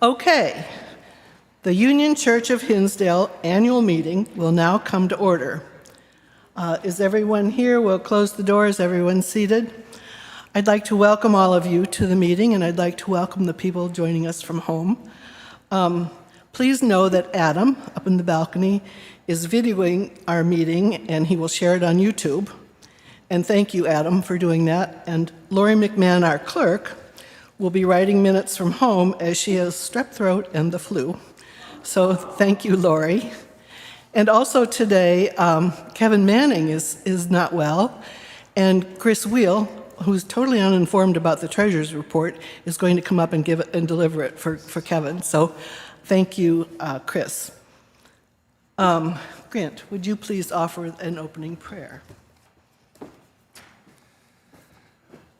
Okay, the Union Church of Hinsdale annual meeting will now come to order. Is everyone here? We'll close the doors. Everyone seated? I'd like to welcome all of you to the meeting, and I'd like to welcome the people joining us from home. Please know that Adam, up in the balcony, is videoing our meeting, and he will share it on YouTube. And thank you, Adam, for doing that. And Lori McMahon, our clerk, will be writing minutes from home as she has strep throat and the flu. So thank you, Lori. And also today, Kevin Manning is not well, and Chris Wheel, who's totally uninformed about the treasurer's report, is going to come up and give it and deliver it for Kevin. So thank you, Chris. Grant, would you please offer an opening prayer?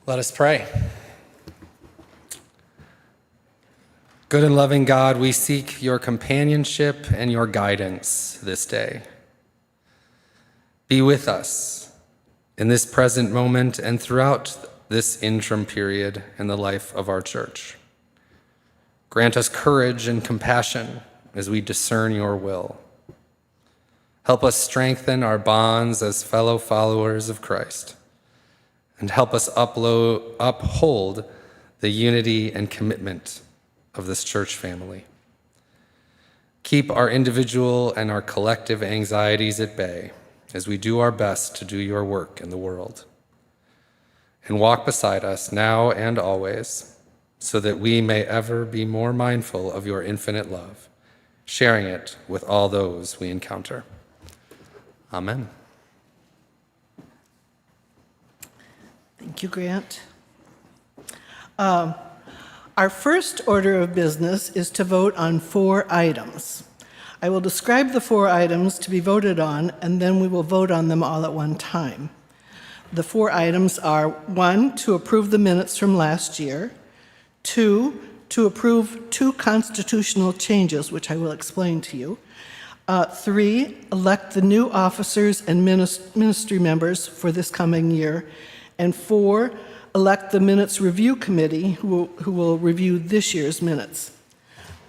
Let us pray. Good and loving God, we seek your companionship and your guidance this day. Be with us in this present moment and throughout this interim period in the life of our church. Grant us courage and compassion as we discern your will. Help us strengthen our bonds as fellow followers of Christ, and help us uphold the unity and commitment of this church family. Keep our individual and our collective anxieties at bay as we do our best to do your work in the world. And walk beside us now and always, so that we may ever be more mindful of your infinite love, sharing it with all those we encounter. Amen. Thank you, Grant. Our first order of business is to vote on 4 items. I will describe the 4 items to be voted on, and then we will vote on them all at one time. The 4 items are: 1, to approve the minutes from last year; 2, to approve 2 constitutional changes, which I will explain to you; 3, elect the new officers and ministry members for this coming year; and 4, elect the Minutes Review Committee who will review this year's minutes.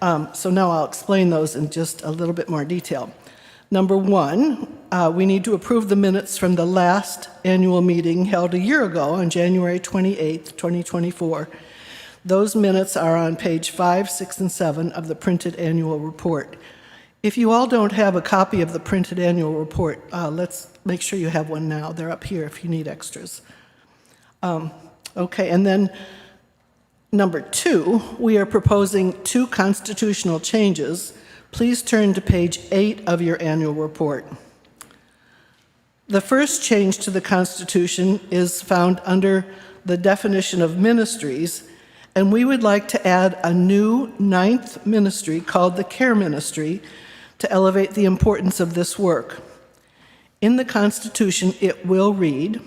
So now I'll explain those in just a little bit more detail. Number 1, we need to approve the minutes from the last annual meeting held a year ago on January 28th, 2024. Those minutes are on page 5, 6, and 7 of the printed annual report. If you all don't have a copy of the printed annual report, let's make sure you have one now. They're up here if you need extras. Okay, and then number 2, we are proposing 2 constitutional changes. Please turn to page 8 of your annual report. The first change to the Constitution is found under the definition of ministries, and we would like to add a new 9th ministry called the Care Ministry to elevate the importance of this work. In the Constitution, it will read,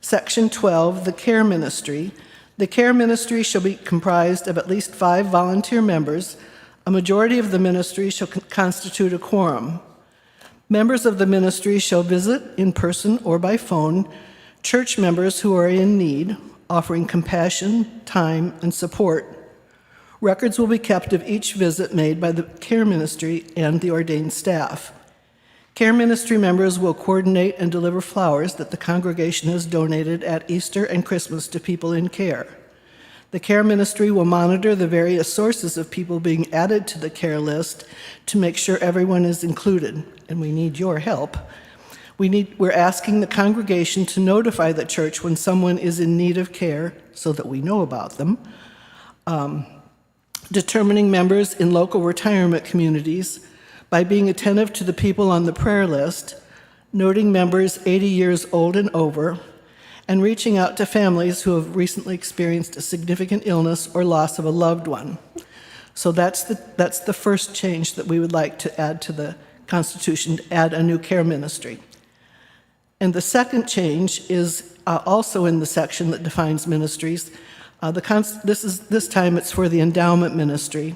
Section 12, the Care Ministry. The Care Ministry shall be comprised of at least 5 volunteer members. A majority of the ministry shall constitute a quorum. Members of the ministry shall visit in person or by phone church members who are in need, offering compassion, time, and support. Records will be kept of each visit made by the Care Ministry and the ordained staff. Care Ministry members will coordinate and deliver flowers that the congregation has donated at Easter and Christmas to people in care. The Care Ministry will monitor the various sources of people being added to the care list to make sure everyone is included, and we need your help. We're asking the congregation to notify the church when someone is in need of care so that we know about them. Determining members in local retirement communities by being attentive to the people on the prayer list, noting members 80 years old and over, and reaching out to families who have recently experienced a significant illness or loss of a loved one. So that's the first change that we would like to add to the Constitution, to add a new care ministry. And the second change is also in the section that defines ministries. This time it's for the endowment ministry.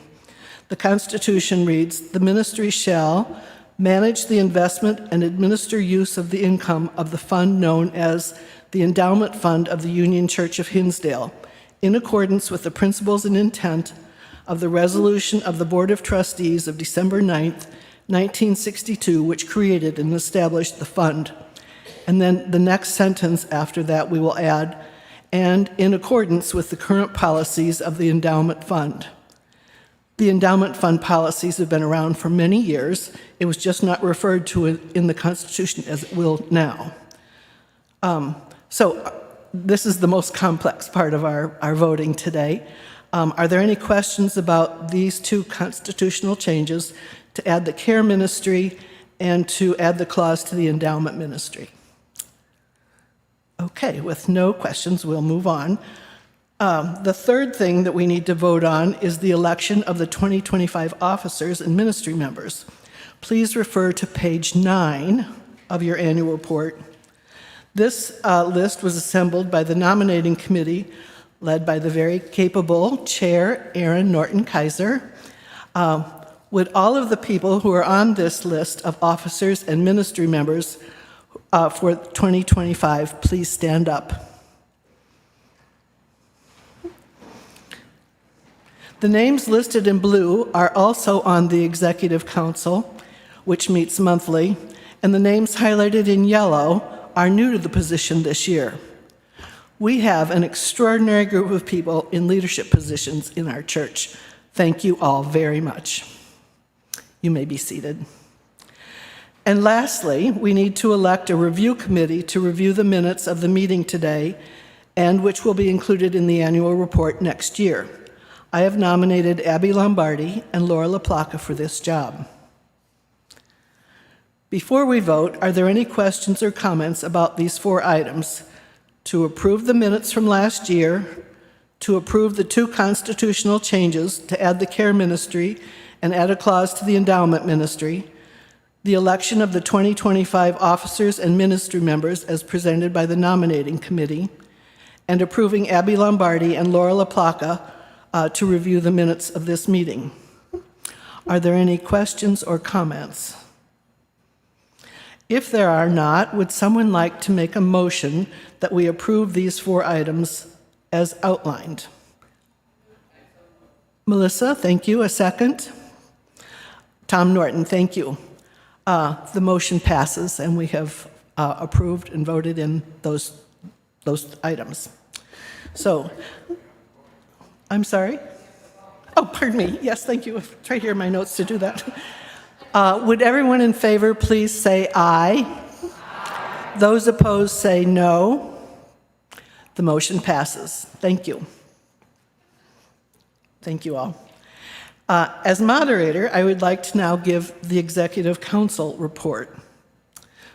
The Constitution reads, the ministry shall manage the investment and administer use of the income of the fund known as the Endowment Fund of the Union Church of Hinsdale, in accordance with the principles and intent of the resolution of the Board of Trustees of December 9th, 1962, which created and established the fund. And then the next sentence after that we will add, and in accordance with the current policies of the endowment fund. The endowment fund policies have been around for many years. It was just not referred to in the Constitution as it will now. So this is the most complex part of our voting today. Are there any questions about these two constitutional changes to add the care ministry and to add the clause to the endowment ministry? Okay, with no questions, we'll move on. The third thing that we need to vote on is the election of the 2025 officers and ministry members. Please refer to page 9 of your annual report. This list was assembled by the nominating committee led by the very capable Chair Aaron Norton Kaiser. Would all of the people who are on this list of officers and ministry members for 2025 please stand up? The names listed in blue are also on the Executive Council, which meets monthly, and the names highlighted in yellow are new to the position this year. We have an extraordinary group of people in leadership positions in our church. Thank you all very much. You may be seated. And lastly, we need to elect a review committee to review the minutes of the meeting today, and which will be included in the annual report next year. I have nominated Abby Lombardi and Laura LaPlaca for this job. Before we vote, are there any questions or comments about these 4 items? To approve the minutes from last year, to approve the 2 constitutional changes to add the care ministry and add a clause to the endowment ministry, the election of the 2025 officers and ministry members as presented by the nominating committee, and approving Abby Lombardi and Laura LaPlaca to review the minutes of this meeting. Are there any questions or comments? If there are not, would someone like to make a motion that we approve these 4 items as outlined? Melissa, thank you. A second? Tom Norton, thank you. The motion passes, and we have approved and voted in those items. So, I'm sorry? Oh, pardon me. Yes, thank you. It's right here in my notes to do that. Would everyone in favor please say aye? Aye. Those opposed say no. The motion passes. Thank you. Thank you all. As moderator, I would like to now give the Executive Council report.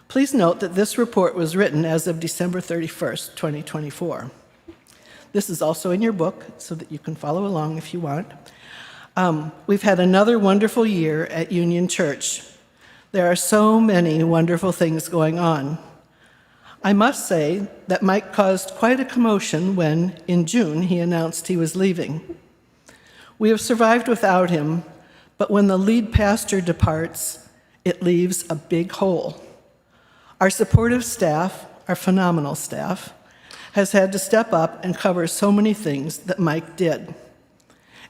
Please note that this report was written as of December 31st, 2024. This is also in your book so that you can follow along if you want. We've had another wonderful year at Union Church. There are so many wonderful things going on. I must say that Mike caused quite a commotion when, in June, he announced he was leaving. We have survived without him, but when the lead pastor departs, it leaves a big hole. Our supportive staff, our phenomenal staff, has had to step up and cover so many things that Mike did.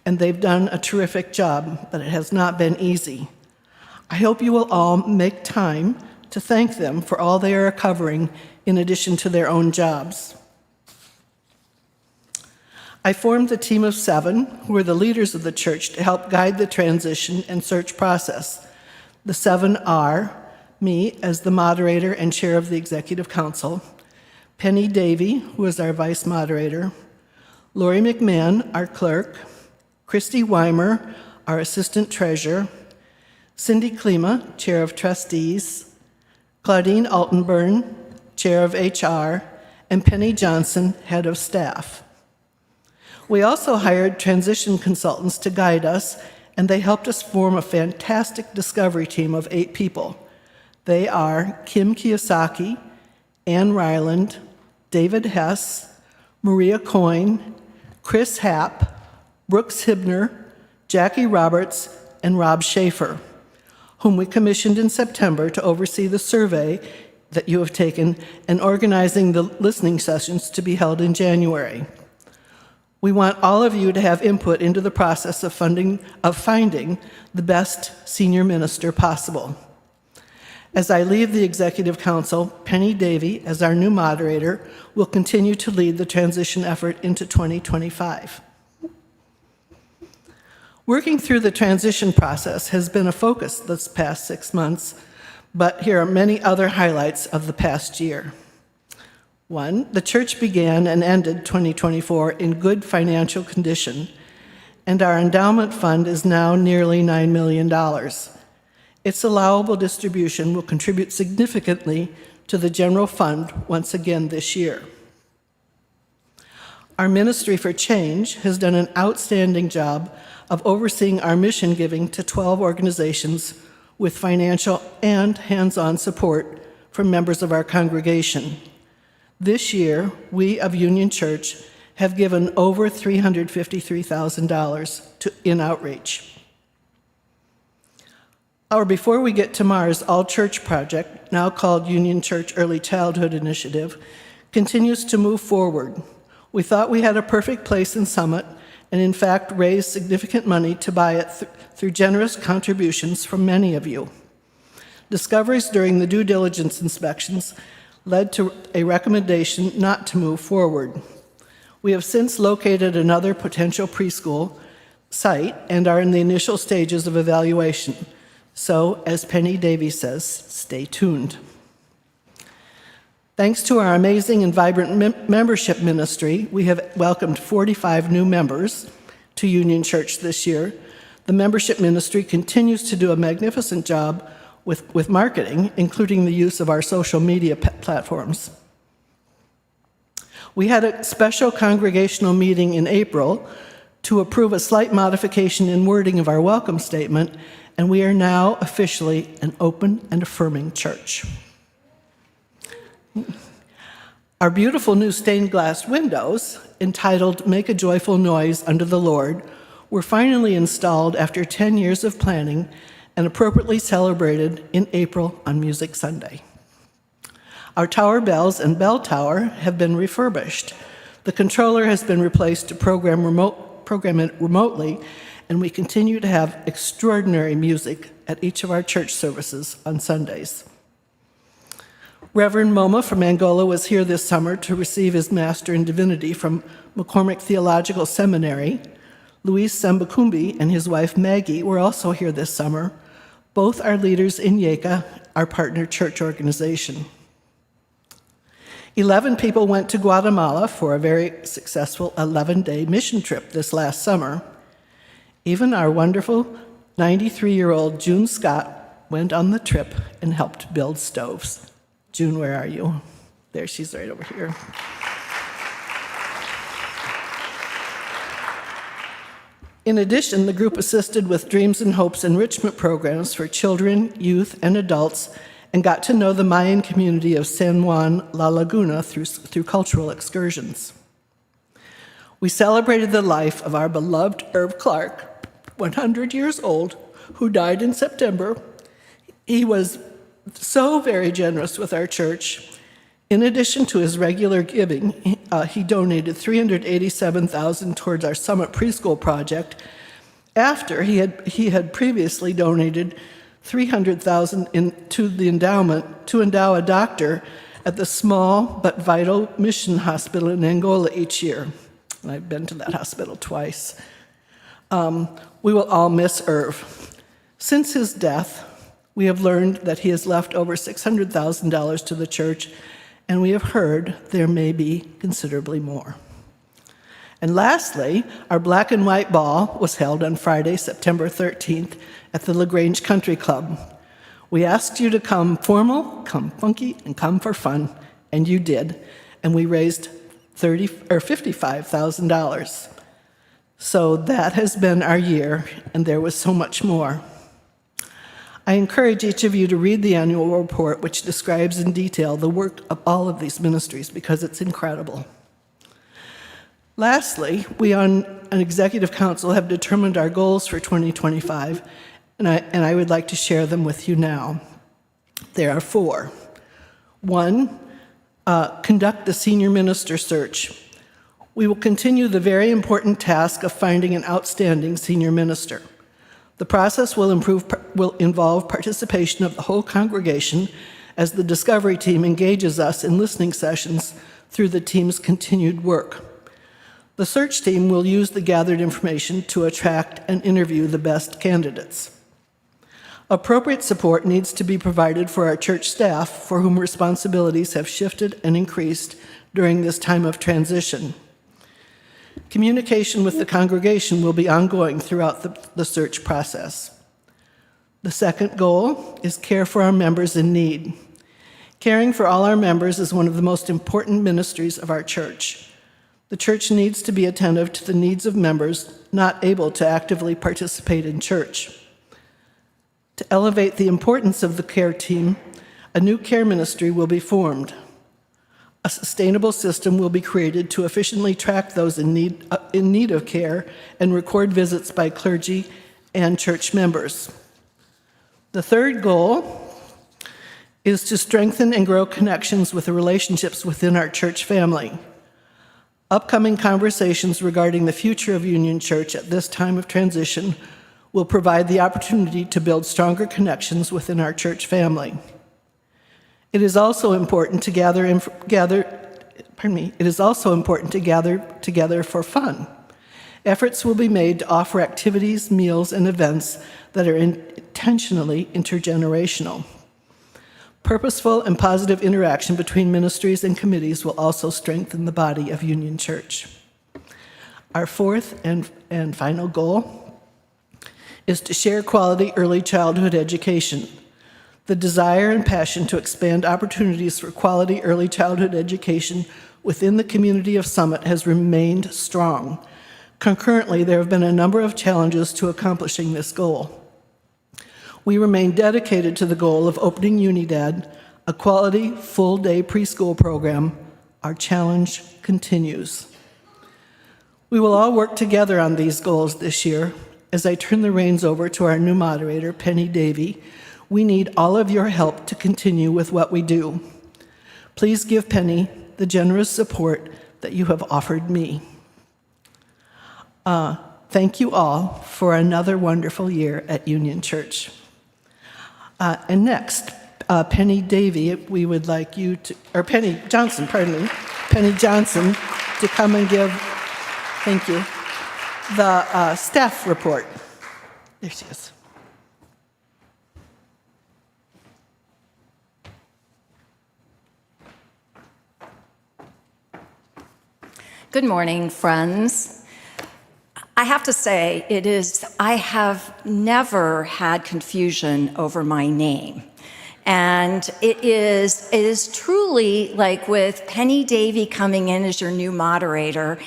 And they've done a terrific job, but it has not been easy. I hope you will all make time to thank them for all they are covering in addition to their own jobs. I formed a team of 7 who are the leaders of the church to help guide the transition and search process. The 7 are me as the moderator and chair of the Executive Council, Penny Davey, who is our vice moderator, Lori McMahon, our clerk, Christy Weimer, our assistant treasurer, Cindy Klima, chair of trustees, Claudine Altenburn, chair of HR, and Penny Johnson, head of staff. We also hired transition consultants to guide us, and they helped us form a fantastic discovery team of 8 people. They are Kim Kiyosaki, Ann Ryland, David Hess, Maria Coyne, Chris Happ, Brooks Hibner, Jackie Roberts, and Rob Schaefer, whom we commissioned in September to oversee the survey that you have taken and organizing the listening sessions to be held in January. We want all of you to have input into the process of finding the best senior minister possible. As I leave the Executive Council, Penny Davey, as our new moderator, will continue to lead the transition effort into 2025. Working through the transition process has been a focus this past 6 months, but here are many other highlights of the past year. 1, the church began and ended 2024 in good financial condition, and our endowment fund is now nearly $9 million. Its allowable distribution will contribute significantly to the general fund once again this year. Our Ministry for Change has done an outstanding job of overseeing our mission giving to 12 organizations with financial and hands-on support from members of our congregation. This year, we of Union Church have given over $353,000 in outreach. Our Before We Get to Mars All Church project, now called Union Church Early Childhood Initiative, continues to move forward. We thought we had a perfect place in Summit, and in fact raised significant money to buy it through generous contributions from many of you. Discoveries during the due diligence inspections led to a recommendation not to move forward. We have since located another potential preschool site and are in the initial stages of evaluation. So, as Penny Davies says, stay tuned. Thanks to our amazing and vibrant membership ministry, we have welcomed 45 new members to Union Church this year. The membership ministry continues to do a magnificent job with marketing, including the use of our social media platforms. We had a special congregational meeting in April to approve a slight modification in wording of our welcome statement, and we are now officially an open and affirming church. Our beautiful new stained glass windows, entitled Make a Joyful Noise Unto the Lord, were finally installed after 10 years of planning and appropriately celebrated in April on Music Sunday. Our tower bells and bell tower have been refurbished. The controller has been replaced to program it remotely, and we continue to have extraordinary music at each of our church services on Sundays. Reverend Moma from Angola was here this summer to receive his Master in Divinity from McCormick Theological Seminary. Luis Sambakumbi and his wife Maggie were also here this summer. Both are leaders in YECA, our partner church organization. 11 people went to Guatemala for a very successful 11-day mission trip this last summer. Even our wonderful 93-year-old June Scott went on the trip and helped build stoves. June, where are you? There, she's right over here. In addition, the group assisted with Dreams and Hopes enrichment programs for children, youth, and adults, and got to know the Mayan community of San Juan La Laguna through cultural excursions. We celebrated the life of our beloved Irv Clark, 100 years old, who died in September. He was so very generous with our church. In addition to his regular giving, he donated $387,000 towards our Summit Preschool project, after he had previously donated $300,000 to the endowment to endow a doctor at the small but vital mission hospital in Angola each year. And I've been to that hospital twice. We will all miss Irv. Since his death, we have learned that he has left over $600,000 to the church, and we have heard there may be considerably more. And lastly, our black and white ball was held on Friday, September 13th at the LaGrange Country Club. We asked you to come formal, come funky, and come for fun, and you did, and we raised $55,000. So that has been our year, and there was so much more. I encourage each of you to read the annual report, which describes in detail the work of all of these ministries, because it's incredible. Lastly, we on an executive council have determined our goals for 2025, and I would like to share them with you now. There are 4. 1, conduct the senior minister search. We will continue the very important task of finding an outstanding senior minister. The process will involve participation of the whole congregation as the discovery team engages us in listening sessions through the team's continued work. The search team will use the gathered information to attract and interview the best candidates. Appropriate support needs to be provided for our church staff, for whom responsibilities have shifted and increased during this time of transition. Communication with the congregation will be ongoing throughout the search process. The second goal is care for our members in need. Caring for all our members is one of the most important ministries of our church. The church needs to be attentive to the needs of members not able to actively participate in church. To elevate the importance of the care team, a new care ministry will be formed. A sustainable system will be created to efficiently track those in need of care and record visits by clergy and church members. The third goal is to strengthen and grow connections with the relationships within our church family. Upcoming conversations regarding the future of Union Church at this time of transition will provide the opportunity to build stronger connections within our church family. It is also important to gather together for fun. Efforts will be made to offer activities, meals, and events that are intentionally intergenerational. Purposeful and positive interaction between ministries and committees will also strengthen the body of Union Church. Our fourth and final goal is to share quality early childhood education. The desire and passion to expand opportunities for quality early childhood education within the community of Summit has remained strong. Concurrently, there have been a number of challenges to accomplishing this goal. We remain dedicated to the goal of opening Unidad, a quality full-day preschool program. Our challenge continues. We will all work together on these goals this year. As I turn the reins over to our new moderator, Penny Davey, we need all of your help to continue with what we do. Please give Penny the generous support that you have offered me. Thank you all for another wonderful year at Union Church. And next, Penny Davey, we would like you to, or Penny Johnson, Penny Johnson, to come and give, thank you, the staff report. There she is. Good morning, friends. I have to say, I have never had confusion over my name. And it is truly like with Penny Davey coming in as your new moderator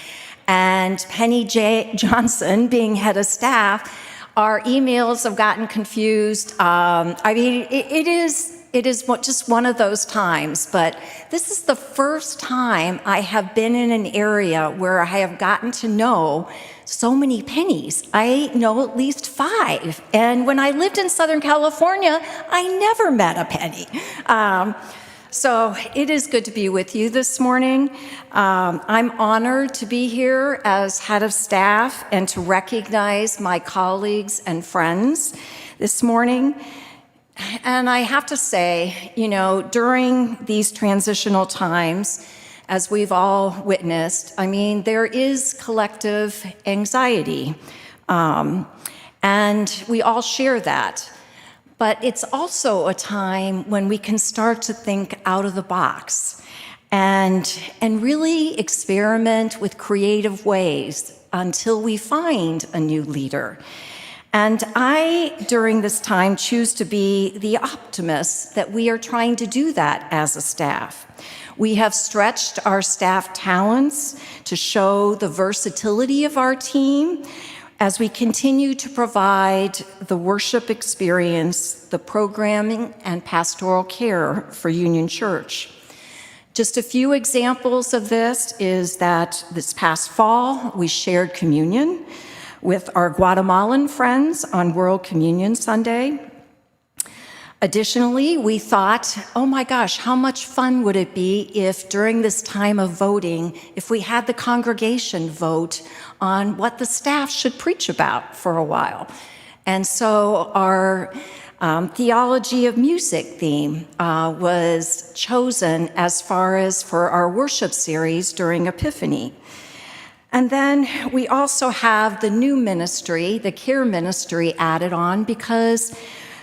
and Penny Johnson being head of staff, our emails have gotten confused. It is just one of those times, but this is the first time I have been in an area where I have gotten to know so many Pennies. I know at least 5, and when I lived in Southern California, I never met a Penny. So it is good to be with you this morning. I'm honored to be here as head of staff and to recognize my colleagues and friends this morning. And I have to say, during these transitional times, as we've all witnessed, there is collective anxiety, and we all share that. But it's also a time when we can start to think out of the box and really experiment with creative ways until we find a new leader. And I, during this time, choose to be the optimist that we are trying to do that as a staff. We have stretched our staff talents to show the versatility of our team as we continue to provide the worship experience, the programming, and pastoral care for Union Church. Just a few examples of this is that this past fall, we shared communion with our Guatemalan friends on World Communion Sunday. Additionally, we thought, oh my gosh, how much fun would it be if during this time of voting, if we had the congregation vote on what the staff should preach about for a while. And so our theology of music theme was chosen as far as for our worship series during Epiphany. And then we also have the new ministry, the care ministry, added on because,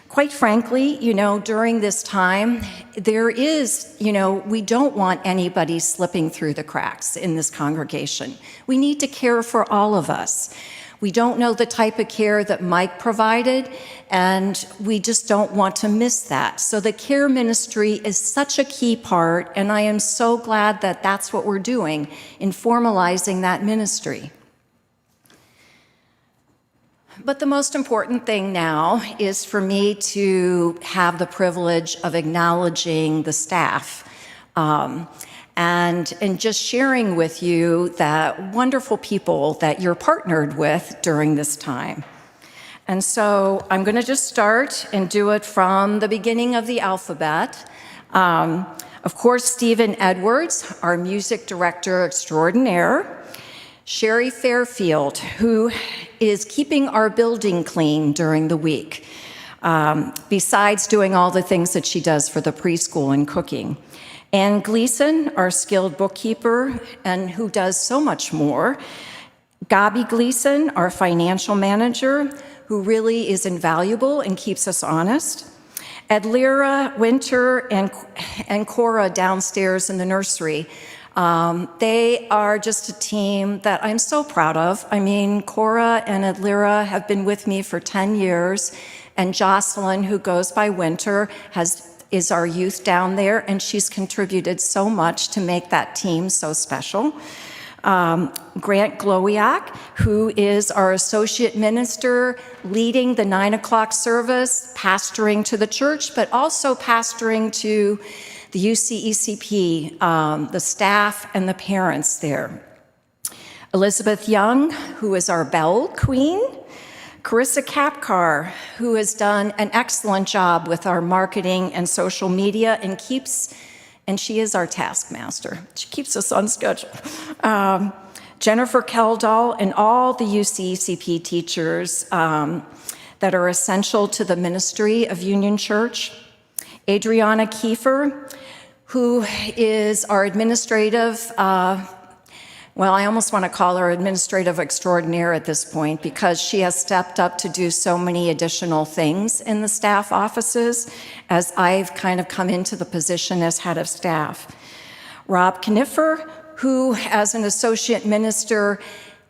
quite frankly, during this time, there is, we don't want anybody slipping through the cracks in this congregation. We need to care for all of us. We don't know the type of care that Mike provided, and we just don't want to miss that. So the care ministry is such a key part, and I am so glad that that's what we're doing in formalizing that ministry. But the most important thing now is for me to have the privilege of acknowledging the staff and just sharing with you that wonderful people that you're partnered with during this time. And so I'm going to just start and do it from the beginning of the alphabet. Of course, Stephen Edwards, our music director extraordinaire. Sherry Fairfield, who is keeping our building clean during the week, besides doing all the things that she does for the preschool and cooking. Ann Gleason, our skilled bookkeeper, and who does so much more. Gabi Gleason, our financial manager, who really is invaluable and keeps us honest. Adlira Winter and Cora downstairs in the nursery. They are just a team that I'm so proud of. I mean, Cora and Adlira have been with me for 10 years, and Jocelyn, who goes by Winter, is our youth down there, and she's contributed so much to make that team so special. Grant Glowiak, who is our associate minister, leading the 9 o'clock service, pastoring to the church, but also pastoring to the UCECP, the staff and the parents there. Elizabeth Young, who is our bell queen. Carissa Kapkar, who has done an excellent job with our marketing and social media and she is our taskmaster. She keeps us on schedule. Jennifer Keldall and all the UCECP teachers that are essential to the ministry of Union Church. Adriana Kiefer, who is our administrative, I almost want to call her administrative extraordinaire at this point because she has stepped up to do so many additional things in the staff offices as I've kind of come into the position as head of staff. Rob Kniffer, who as an associate minister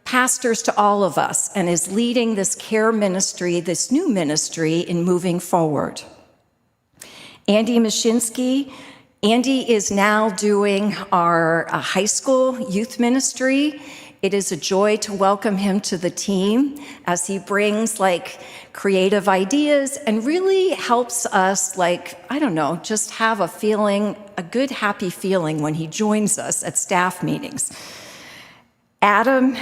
pastors to all of us and is leading this care ministry, this new ministry in moving forward. Andy Mashinsky. Andy is now doing our high school youth ministry. It is a joy to welcome him to the team as he brings creative ideas and really helps us just have a good, happy feeling when he joins us at staff meetings. Adam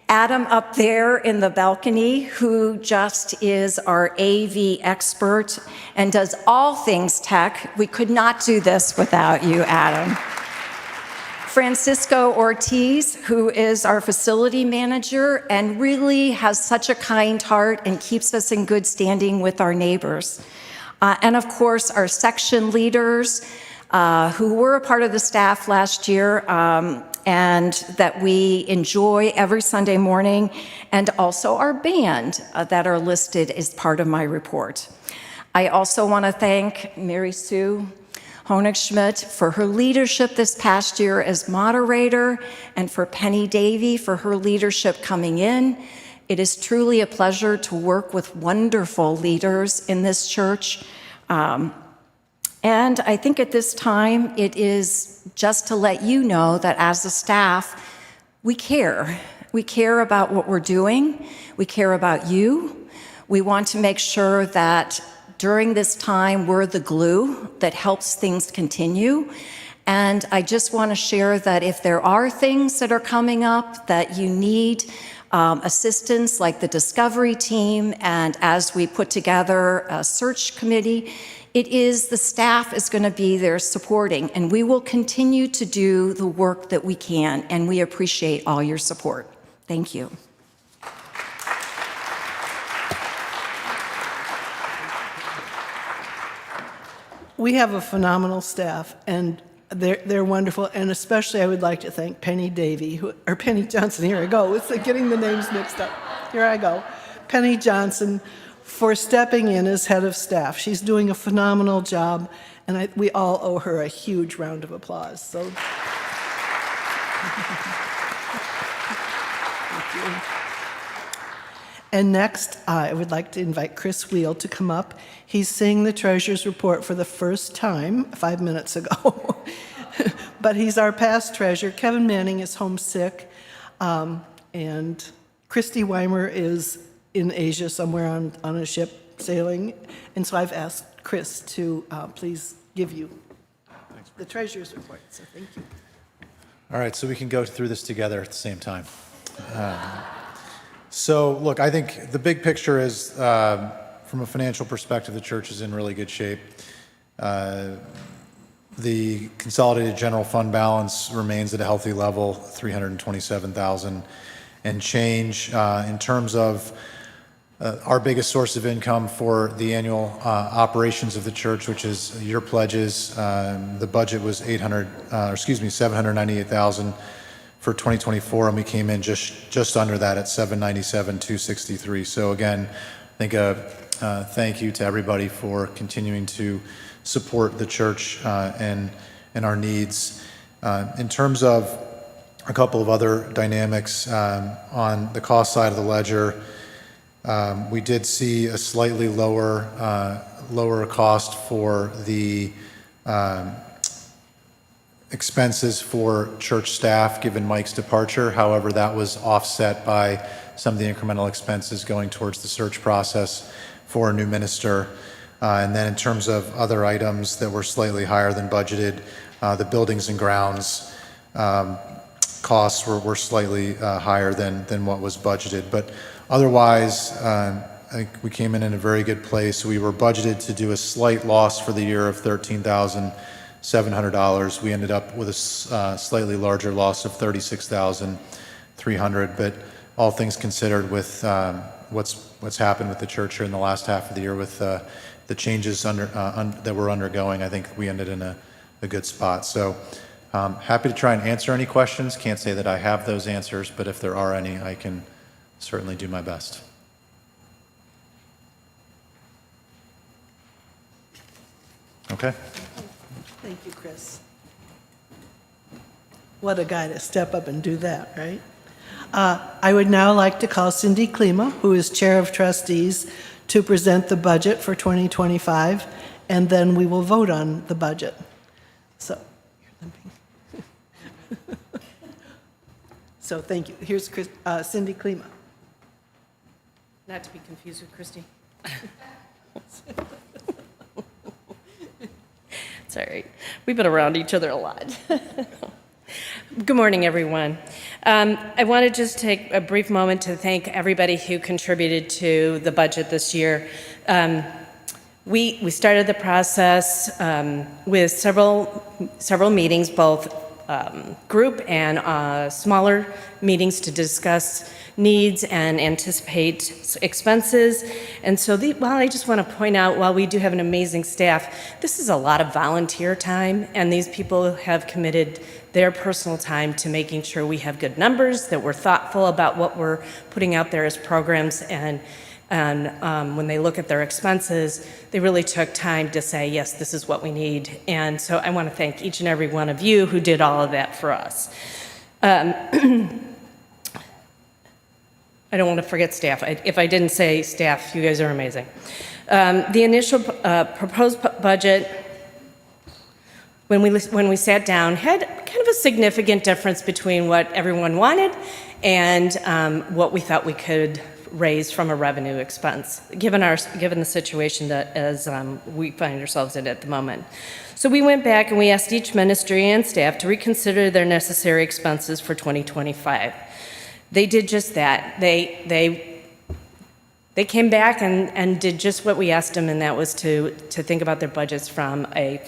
up there in the balcony, who just is our AV expert and does all things tech. We could not do this without you, Adam. Francisco Ortiz, who is our facility manager and really has such a kind heart and keeps us in good standing with our neighbors. And of course, our section leaders, who were a part of the staff last year, and that we enjoy every Sunday morning, and also our band that are listed as part of my report. I also want to thank Mary Sue Honigschmidt for her leadership this past year as moderator, and for Penny Davey for her leadership coming in. It is truly a pleasure to work with wonderful leaders in this church. And I think at this time, it is just to let you know that as a staff, we care. We care about what we're doing. We care about you. We want to make sure that during this time, we're the glue that helps things continue. And I just want to share that if there are things that are coming up that you need assistance like the discovery team, and as we put together a search committee, it is the staff is going to be there supporting, and we will continue to do the work that we can, and we appreciate all your support. Thank you. We have a phenomenal staff, and they're wonderful, and especially I would like to thank Penny Davey, or Penny Johnson, here I go, it's like getting the names mixed up. Here I go. Penny Johnson for stepping in as head of staff. She's doing a phenomenal job, and we all owe her a huge round of applause. So, thank you. And next, I would like to invite Chris Wheel to come up. He's seeing the treasurer's report for the first time 5 minutes ago. But he's our past treasurer. Kevin Manning is homesick, and Christy Weimer is in Asia somewhere on a ship sailing. And so I've asked Chris to please give you the treasurer's report. So thank you. All right, so we can go through this together at the same time. So, look, I think the big picture is, from a financial perspective, the church is in really good shape. The consolidated general fund balance remains at a healthy level, $327,000 and change. In terms of our biggest source of income for the annual operations of the church, which is your pledges, the budget was $798,000 for 2024, and we came in just under that at $797,263. So again, I think thank you to everybody for continuing to support the church and our needs. In terms of a couple of other dynamics on the cost side of the ledger, we did see a slightly lower cost for the expenses for church staff given Mike's departure. However, that was offset by some of the incremental expenses going towards the search process for a new minister. And then in terms of other items that were slightly higher than budgeted, the buildings and grounds costs were slightly higher than what was budgeted. But otherwise, I think we came in a very good place. We were budgeted to do a slight loss for the year of $13,700. We ended up with a slightly larger loss of $36,300. But all things considered, with what's happened with the church here in the last half of the year, with the changes that we're undergoing, I think we ended in a good spot. So happy to try and answer any questions. Can't say that I have those answers, but if there are any, I can certainly do my best. Okay. Thank you, Chris. What a guy to step up and do that, right? I would now like to call Cindy Klima, who is Chair of Trustees, to present the budget for 2025, and then we will vote on the budget. So, so thank you. Here's Cindy Klima. Not to be confused with Christy. It's all right. We've been around each other a lot. Good morning, everyone. I want to just take a brief moment to thank everybody who contributed to the budget this year. We started the process with several meetings, both group and smaller meetings, to discuss needs and anticipate expenses. And so while I just want to point out, while we do have an amazing staff, this is a lot of volunteer time, and these people have committed their personal time to making sure we have good numbers, that we're thoughtful about what we're putting out there as programs, and when they look at their expenses, they really took time to say, yes, this is what we need. And so I want to thank each and every one of you who did all of that for us. I don't want to forget staff. If I didn't say staff, you guys are amazing. The initial proposed budget, when we sat down, had kind of a significant difference between what everyone wanted and what we thought we could raise from a revenue expense, given the situation that as we find ourselves in at the moment. So we went back and we asked each ministry and staff to reconsider their necessary expenses for 2025. They did just that. They came back and did just what we asked them, and that was to think about their budgets from a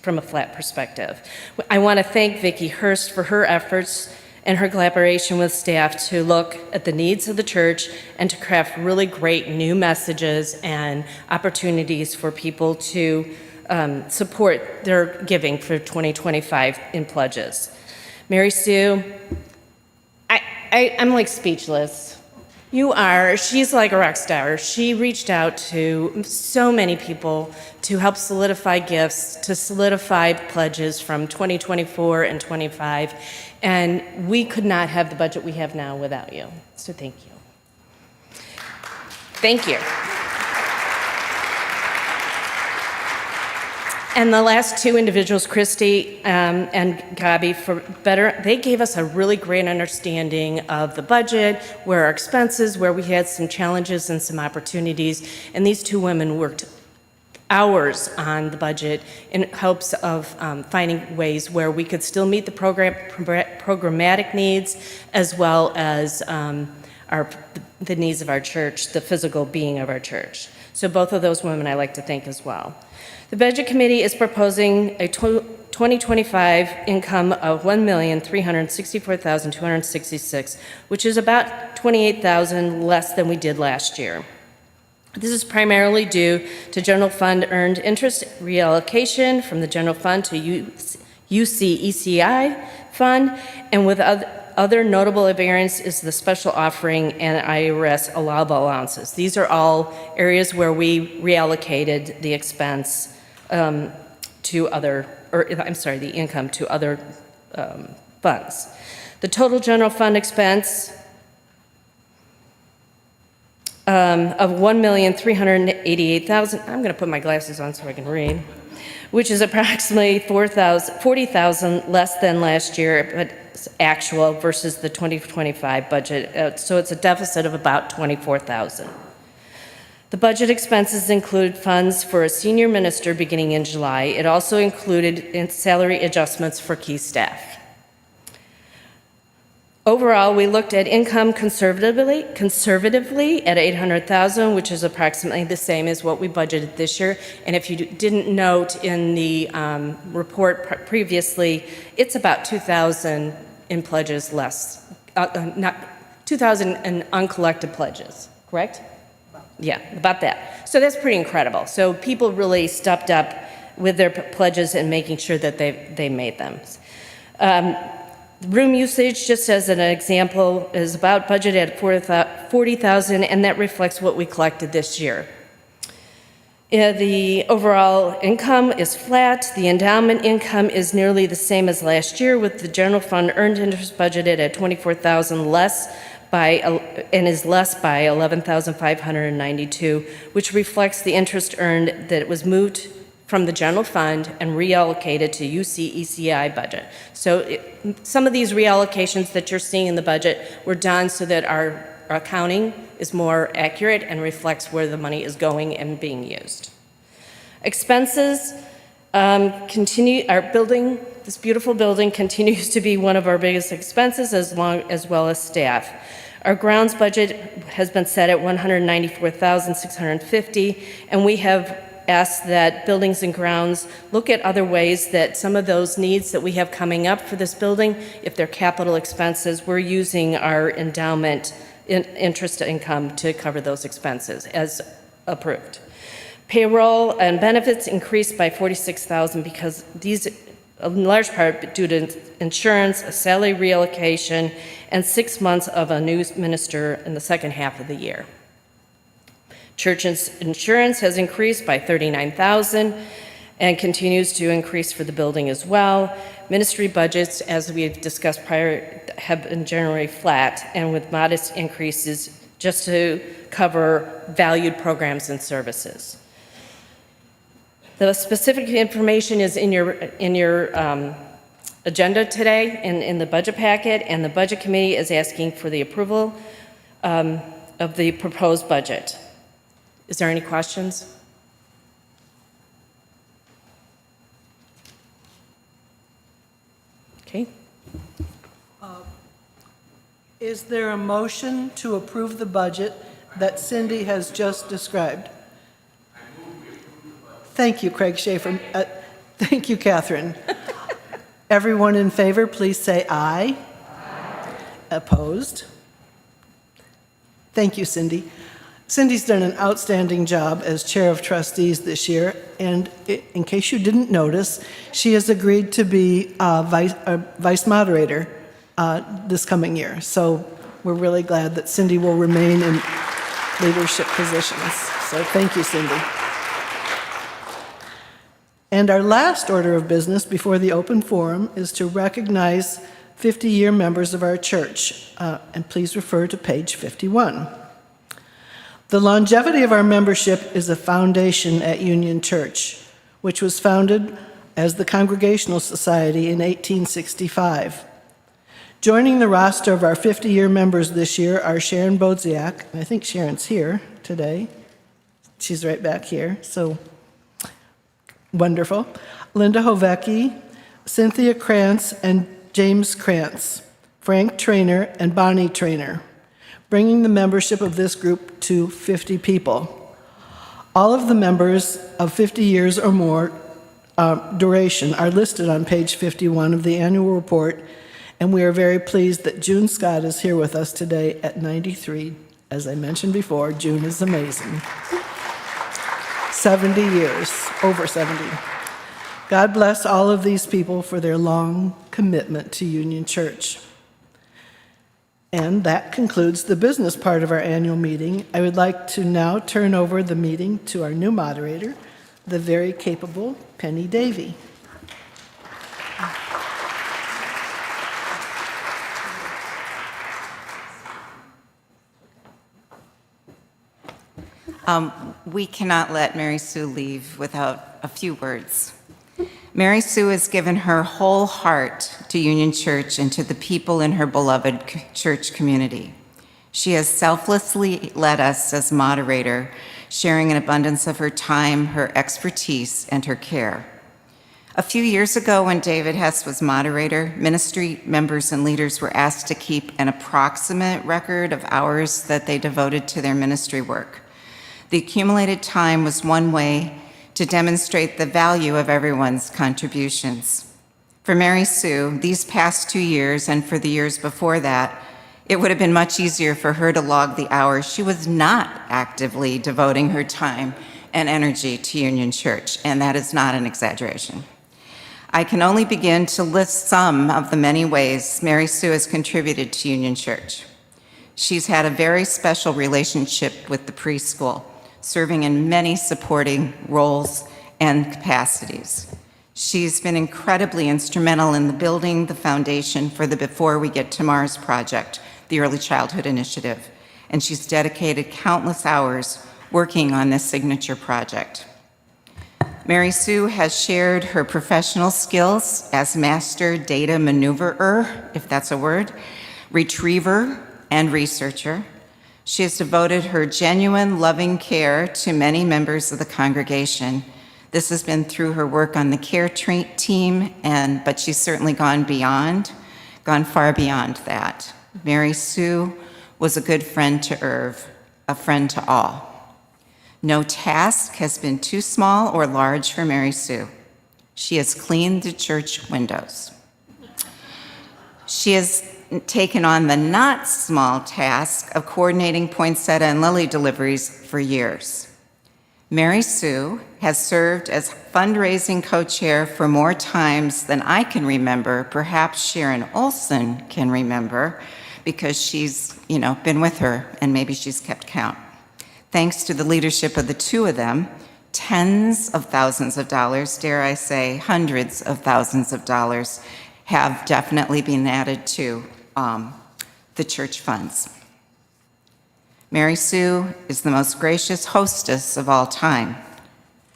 flat perspective. I want to thank Vicki Hurst for her efforts and her collaboration with staff to look at the needs of the church and to craft really great new messages and opportunities for people to support their giving for 2025 in pledges. Mary Sue, I'm like speechless. You are. She's like a rock star. She reached out to so many people to help solidify gifts, to solidify pledges from 2024 and 25, and we could not have the budget we have now without you. So thank you. Thank you. And the last two individuals, Christy and Gabi, they gave us a really great understanding of the budget, where our expenses, where we had some challenges and some opportunities. And these two women worked hours on the budget in hopes of finding ways where we could still meet the programmatic needs, as well as the needs of our church, the physical being of our church. So both of those women I'd like to thank as well. The Budget Committee is proposing a 2025 income of $1,364,266, which is about $28,000 less than we did last year. This is primarily due to general fund earned interest reallocation from the general fund to UCECI fund, and with other notable variance is the special offering and IRS allowable allowances. These are all areas where we reallocated the expense the income to other funds. The total general fund expense of $1,388,000, I'm going to put my glasses on so I can read, which is approximately $40,000 less than last year, but it's actual versus the 2025 budget. So it's a deficit of about $24,000. The budget expenses include funds for a senior minister beginning in July. It also included salary adjustments for key staff. Overall, we looked at income conservatively at $800,000, which is approximately the same as what we budgeted this year. And if you didn't note in the report previously, it's about $2,000 in pledges less, not $2,000 in uncollected pledges, correct? Yeah, about that. So that's pretty incredible. So people really stepped up with their pledges and making sure that they made them. Room usage, just as an example, is about budgeted at $40,000, and that reflects what we collected this year. The overall income is flat. The endowment income is nearly the same as last year, with the general fund earned interest budgeted at $24,000 less and is less by $11,592, which reflects the interest earned that was moved from the general fund and reallocated to UCECI budget. So some of these reallocations that you're seeing in the budget were done so that our accounting is more accurate and reflects where the money is going and being used. Expenses continue. Our building, this beautiful building, continues to be one of our biggest expenses, as well as staff. Our grounds budget has been set at $194,650, and we have asked that buildings and grounds look at other ways that some of those needs that we have coming up for this building, if they're capital expenses, we're using our endowment interest income to cover those expenses as approved. Payroll and benefits increased by $46,000 because these, in large part, due to insurance, a salary reallocation, and 6 months of a new minister in the second half of the year. Church insurance has increased by $39,000 and continues to increase for the building as well. Ministry budgets, as we've discussed prior, have been generally flat and with modest increases just to cover valued programs and services. The specific information is in your agenda today in the budget packet, and the Budget Committee is asking for the approval of the proposed budget. Is there any questions? Okay. Is there a motion to approve the budget that Cindy has just described? Thank you, Craig Schaefer. Thank you, Catherine. Everyone in favor, please say aye. Aye. Opposed? Thank you, Cindy. Cindy's done an outstanding job as chair of trustees this year, and in case you didn't notice, she has agreed to be vice moderator this coming year. So we're really glad that Cindy will remain in leadership positions. So thank you, Cindy. And our last order of business before the open forum is to recognize 50-year members of our church, and please refer to page 51. The longevity of our membership is a foundation at Union Church, which was founded as the Congregational Society in 1865. Joining the roster of our 50-year members this year are Sharon Bodziak, and I think Sharon's here today. She's right back here, so wonderful. Linda Hovecki, Cynthia Krantz, and James Krantz, Frank Trainer, and Bonnie Trainer, bringing the membership of this group to 50 people. All of the members of 50 years or more duration are listed on page 51 of the annual report, and we are very pleased that June Scott is here with us today at 93. As I mentioned before, June is amazing. 70 years, over 70. God bless all of these people for their long commitment to Union Church. And that concludes the business part of our annual meeting. I would like to now turn over the meeting to our new moderator, the very capable Penny Davey. We cannot let Mary Sue leave without a few words. Mary Sue has given her whole heart to Union Church and to the people in her beloved church community. She has selflessly led us as moderator, sharing an abundance of her time, her expertise, and her care. A few years ago, when David Hess was moderator, ministry members and leaders were asked to keep an approximate record of hours that they devoted to their ministry work. The accumulated time was one way to demonstrate the value of everyone's contributions. For Mary Sue, these past 2 years and for the years before that, it would have been much easier for her to log the hours she was not actively devoting her time and energy to Union Church, and that is not an exaggeration. I can only begin to list some of the many ways Mary Sue has contributed to Union Church. She's had a very special relationship with the preschool, serving in many supporting roles and capacities. She's been incredibly instrumental in the building the foundation for the Before We Get to Mars project, the Early Childhood Initiative, and she's dedicated countless hours working on this signature project. Mary Sue has shared her professional skills as master data maneuverer, if that's a word, retriever, and researcher. She has devoted her genuine, loving care to many members of the congregation. This has been through her work on the care team, but she's certainly gone far beyond that. Mary Sue was a good friend to Irv, a friend to all. No task has been too small or large for Mary Sue. She has cleaned the church windows. She has taken on the not small task of coordinating poinsettia and lily deliveries for years. Mary Sue has served as fundraising co-chair for more times than I can remember. Perhaps Sharon Olson can remember because she's, been with her and maybe she's kept count. Thanks to the leadership of the two of them, tens of thousands of dollars, dare I say hundreds of thousands of dollars, have definitely been added to the church funds. Mary Sue is the most gracious hostess of all time.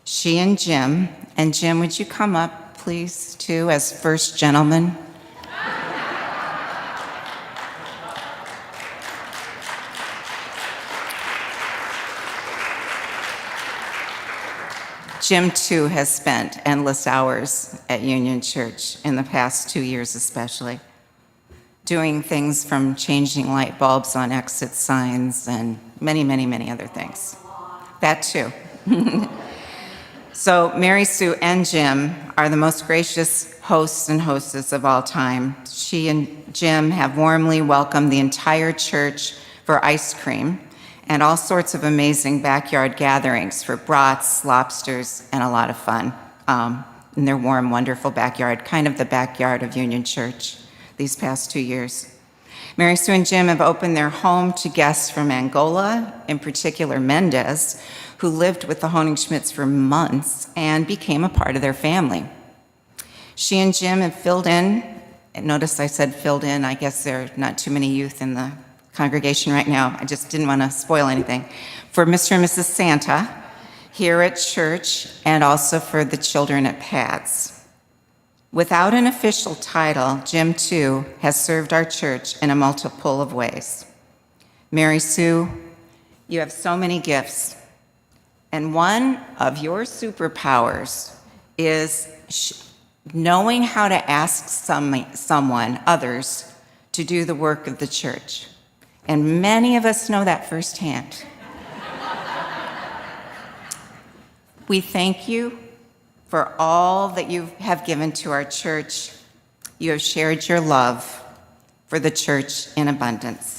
She and Jim, would you come up, please, too, as first gentleman? Jim, too, has spent endless hours at Union Church in the past 2 years especially. doing things from changing light bulbs on exit signs and many, many, many other things. That too. So Mary Sue and Jim are the most gracious hosts and hostess of all time. She and Jim have warmly welcomed the entire church for ice cream and all sorts of amazing backyard gatherings for brats, lobsters, and a lot of fun in their warm, wonderful backyard, kind of the backyard of Union Church these past 2 years. Mary Sue and Jim have opened their home to guests from Angola, in particular Mendez, who lived with the Honingschmidts for months and became a part of their family. She and Jim have filled in, and notice I said filled in, I guess there are not too many youth in the congregation right now, I just didn't want to spoil anything, for Mr. and Mrs. Santa here at church and also for the children at PADS. Without an official title, Jim, too, has served our church in a multiple of ways. Mary Sue, you have so many gifts, and one of your superpowers is knowing how to ask someone, others, to do the work of the church. And many of us know that firsthand. We thank you for all that you have given to our church. You have shared your love for the church in abundance.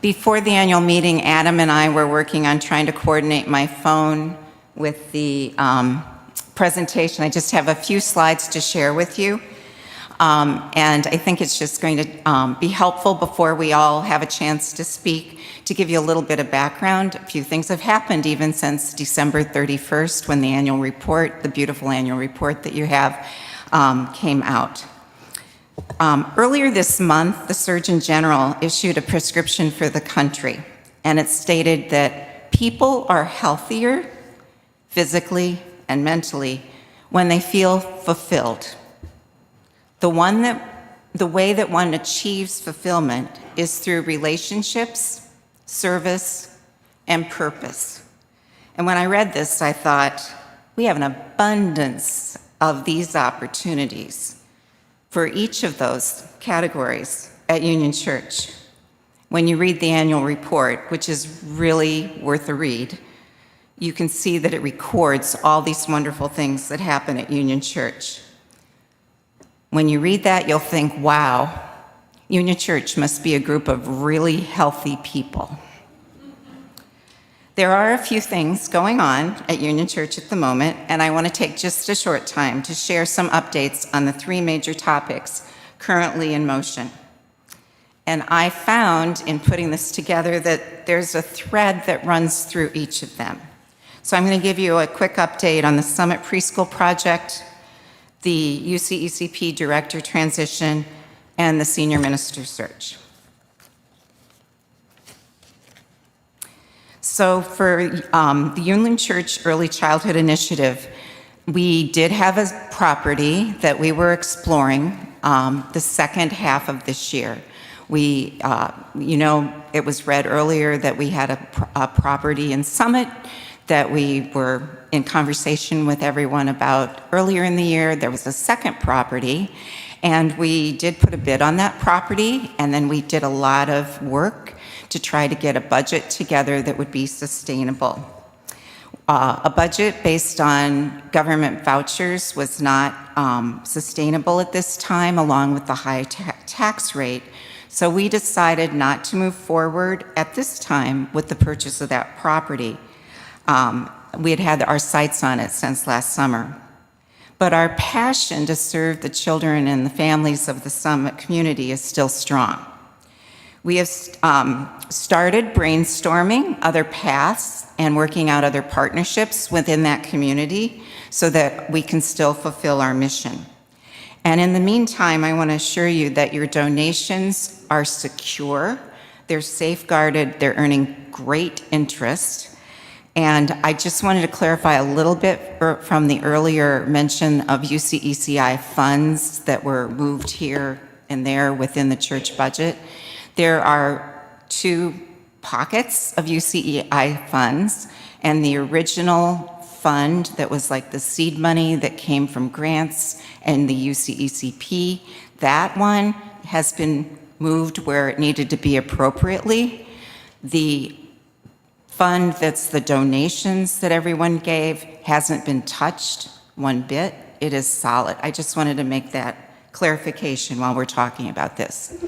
Before the annual meeting, Adam and I were working on trying to coordinate my phone with the presentation. I just have a few slides to share with you. And I think it's just going to be helpful before we all have a chance to speak, to give you a little bit of background. A few things have happened even since December 31st, when the annual report, the beautiful annual report that you have, came out. Earlier this month, the Surgeon General issued a prescription for the country, and it stated that people are healthier physically and mentally when they feel fulfilled. The way that one achieves fulfillment is through relationships, service, and purpose. And when I read this, I thought, we have an abundance of these opportunities for each of those categories at Union Church. When you read the annual report, which is really worth a read, you can see that it records all these wonderful things that happen at Union Church. When you read that, you'll think, wow, Union Church must be a group of really healthy people. There are a few things going on at Union Church at the moment, and I want to take just a short time to share some updates on the three major topics currently in motion. And I found in putting this together that there's a thread that runs through each of them. So I'm going to give you a quick update on the Summit Preschool Project, the UCECP Director transition, and the Senior Minister search. So for the Union Church Early Childhood Initiative, we did have a property that we were exploring the second half of this year. We, it was read earlier that we had a property in Summit that we were in conversation with everyone about earlier in the year. There was a second property, and we did put a bid on that property, and then we did a lot of work to try to get a budget together that would be sustainable. A budget based on government vouchers was not sustainable at this time, along with the high tax rate. So we decided not to move forward at this time with the purchase of that property. We had had our sights on it since last summer. But our passion to serve the children and the families of the Summit community is still strong. We have started brainstorming other paths and working out other partnerships within that community so that we can still fulfill our mission. And in the meantime, I want to assure you that your donations are secure, they're safeguarded, they're earning great interest. And I just wanted to clarify a little bit from the earlier mention of UCECI funds that were moved here and there within the church budget. There are two pockets of UCEI funds, and the original fund that was like the seed money that came from grants and the UCECP, that one has been moved where it needed to be appropriately. The fund that's the donations that everyone gave hasn't been touched one bit. It is solid. I just wanted to make that clarification while we're talking about this.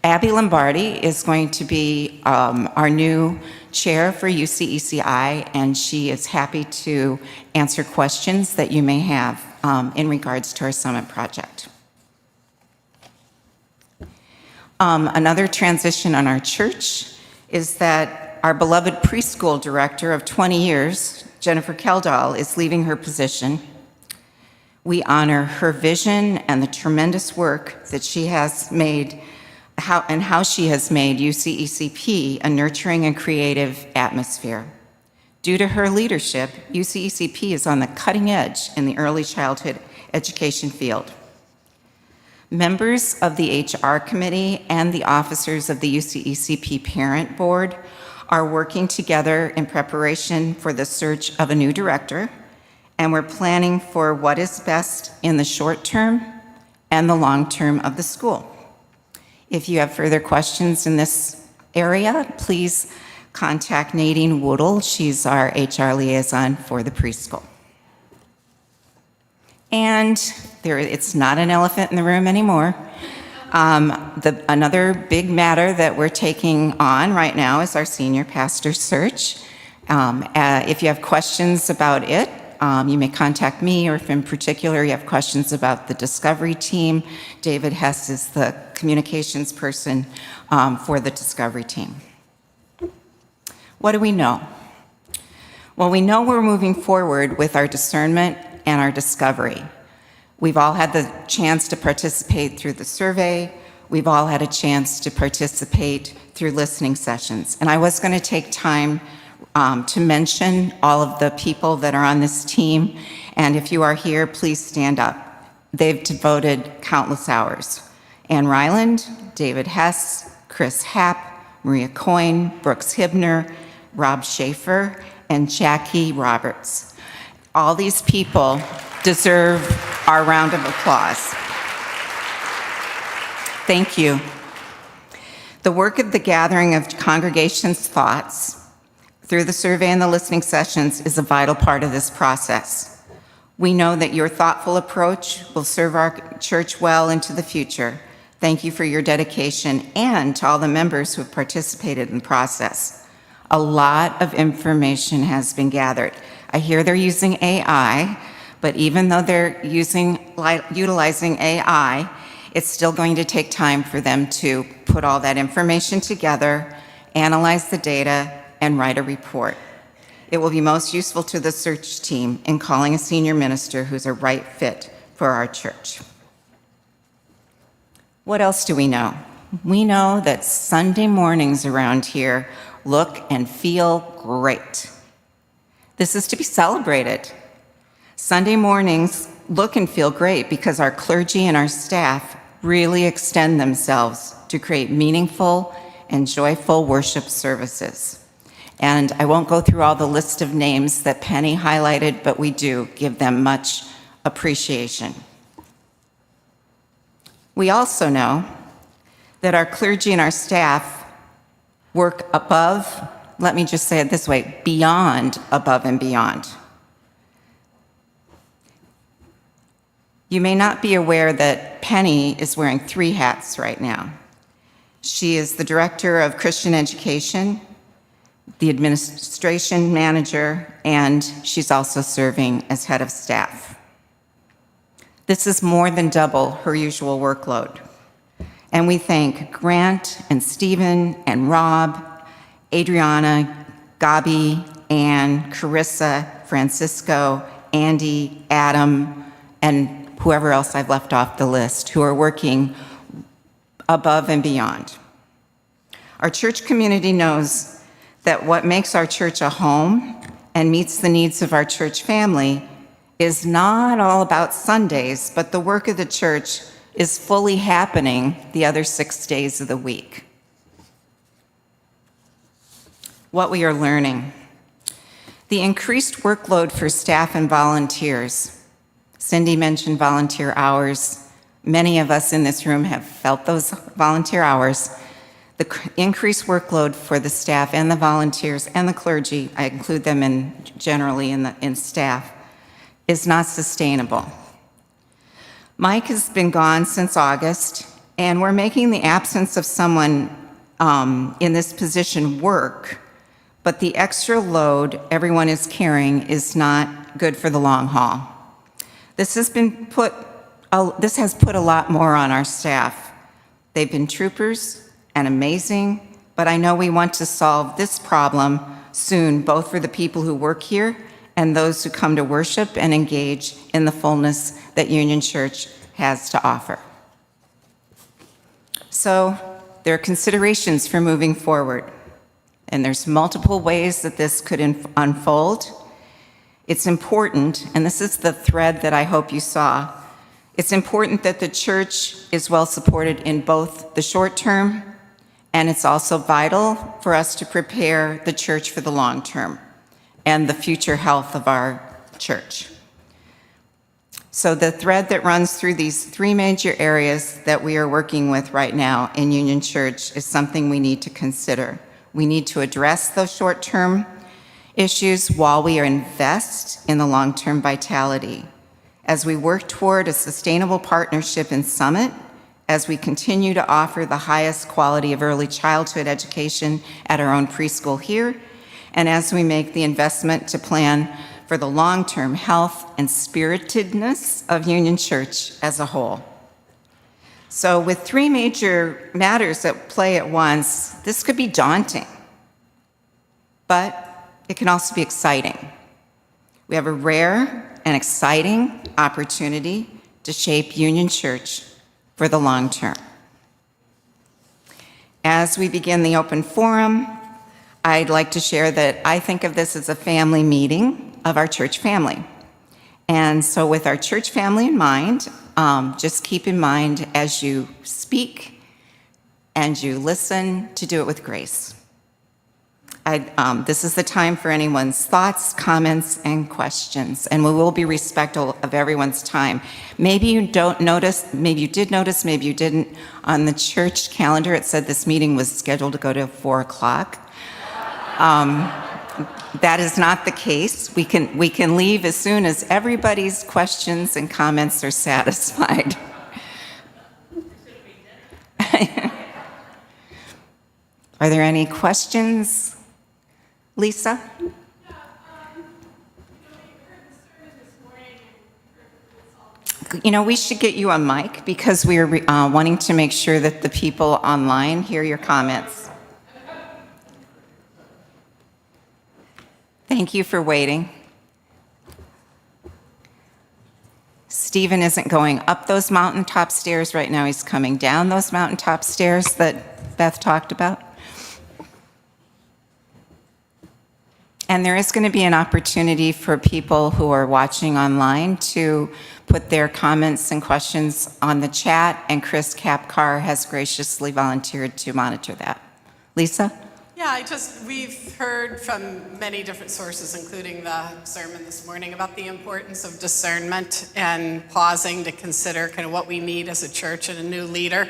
Abby Lombardi is going to be our new chair for UCECI, and she is happy to answer questions that you may have in regards to our summit project. Another transition on our church is that our beloved preschool director of 20 years, Jennifer Keldahl, is leaving her position. We honor her vision and the tremendous work that she has made, how she has made UCECP a nurturing and creative atmosphere. Due to her leadership, UCECP is on the cutting edge in the early childhood education field. Members of the HR committee and the officers of the UCECP Parent Board are working together in preparation for the search of a new director, and we're planning for what is best in the short term and the long term of the school. If you have further questions in this area, please contact Nadine Woodle. She's our HR liaison for the preschool. And it's not an elephant in the room anymore. Another big matter that we're taking on right now is our senior pastor search. If you have questions about it, you may contact me, or if in particular you have questions about the discovery team, David Hess is the communications person for the discovery team. What do we know? Well, we know we're moving forward with our discernment and our discovery. We've all had the chance to participate through the survey. We've all had a chance to participate through listening sessions. And I was going to take time to mention all of the people that are on this team. And if you are here, please stand up. They've devoted countless hours. Ann Ryland, David Hess, Chris Happ, Maria Coyne, Brooks Hibner, Rob Schaefer, and Jackie Roberts. All these people deserve our round of applause. Thank you. The work of the gathering of congregations' thoughts through the survey and the listening sessions is a vital part of this process. We know that your thoughtful approach will serve our church well into the future. Thank you for your dedication, and to all the members who have participated in the process. A lot of information has been gathered. I hear they're using AI, but even though they're utilizing AI, it's still going to take time for them to put all that information together, analyze the data, and write a report. It will be most useful to the search team in calling a senior minister who's a right fit for our church. What else do we know? We know that Sunday mornings around here look and feel great. This is to be celebrated. Sunday mornings look and feel great because our clergy and our staff really extend themselves to create meaningful and joyful worship services. And I won't go through all the list of names that Penny highlighted, but we do give them much appreciation. We also know that our clergy and our staff work above, let me just say it this way, beyond above and beyond. You may not be aware that Penny is wearing 3 hats right now. She is the Director of Christian Education, the Administration Manager, and she's also serving as Head of Staff. This is more than double her usual workload. And we thank Grant and Stephen and Rob, Adriana, Gabi, Ann, Carissa, Francisco, Andy, Adam, and whoever else I've left off the list, who are working above and beyond. Our church community knows that what makes our church a home and meets the needs of our church family is not all about Sundays, but the work of the church is fully happening the other 6 days of the week. What we are learning. The increased workload for staff and volunteers. Cindy mentioned volunteer hours. Many of us in this room have felt those volunteer hours. The increased workload for the staff and the volunteers and the clergy, I include them generally in staff, is not sustainable. Mike has been gone since August, and we're making the absence of someone in this position work, but the extra load everyone is carrying is not good for the long haul. This has put a lot more on our staff. They've been troopers and amazing, but I know we want to solve this problem soon, both for the people who work here and those who come to worship and engage in the fullness that Union Church has to offer. So there are considerations for moving forward, and there's multiple ways that this could unfold. It's important, and this is the thread that I hope you saw, it's important that the church is well supported in both the short term, and it's also vital for us to prepare the church for the long term and the future health of our church. So the thread that runs through these three major areas that we are working with right now in Union Church is something we need to consider. We need to address those short-term issues while we invest in the long-term vitality. As we work toward a sustainable partnership in Summit, as we continue to offer the highest quality of early childhood education at our own preschool here, and as we make the investment to plan for the long-term health and spiritedness of Union Church as a whole. So with three major matters at play at once, this could be daunting, but it can also be exciting. We have a rare and exciting opportunity to shape Union Church for the long term. As we begin the open forum, I'd like to share that I think of this as a family meeting of our church family. And so with our church family in mind, just keep in mind as you speak and you listen to do it with grace. This is the time for anyone's thoughts, comments, and questions, and we will be respectful of everyone's time. Maybe you don't notice, maybe you did notice, maybe you didn't. On the church calendar, it said this meeting was scheduled to go to 4 o'clock. That is not the case. We can leave as soon as everybody's questions and comments are satisfied. Are there any questions? Lisa? You know, we should get you a mic because we are wanting to make sure that the people online hear your comments. Thank you for waiting. Stephen isn't going up those mountaintop stairs right now. He's coming down those mountaintop stairs that Beth talked about. And there is going to be an opportunity for people who are watching online to put their comments and questions on the chat, and Chris Kapkar has graciously volunteered to monitor that. Lisa? Yeah, we've heard from many different sources, including the sermon this morning, about the importance of discernment and pausing to consider kind of what we need as a church and a new leader.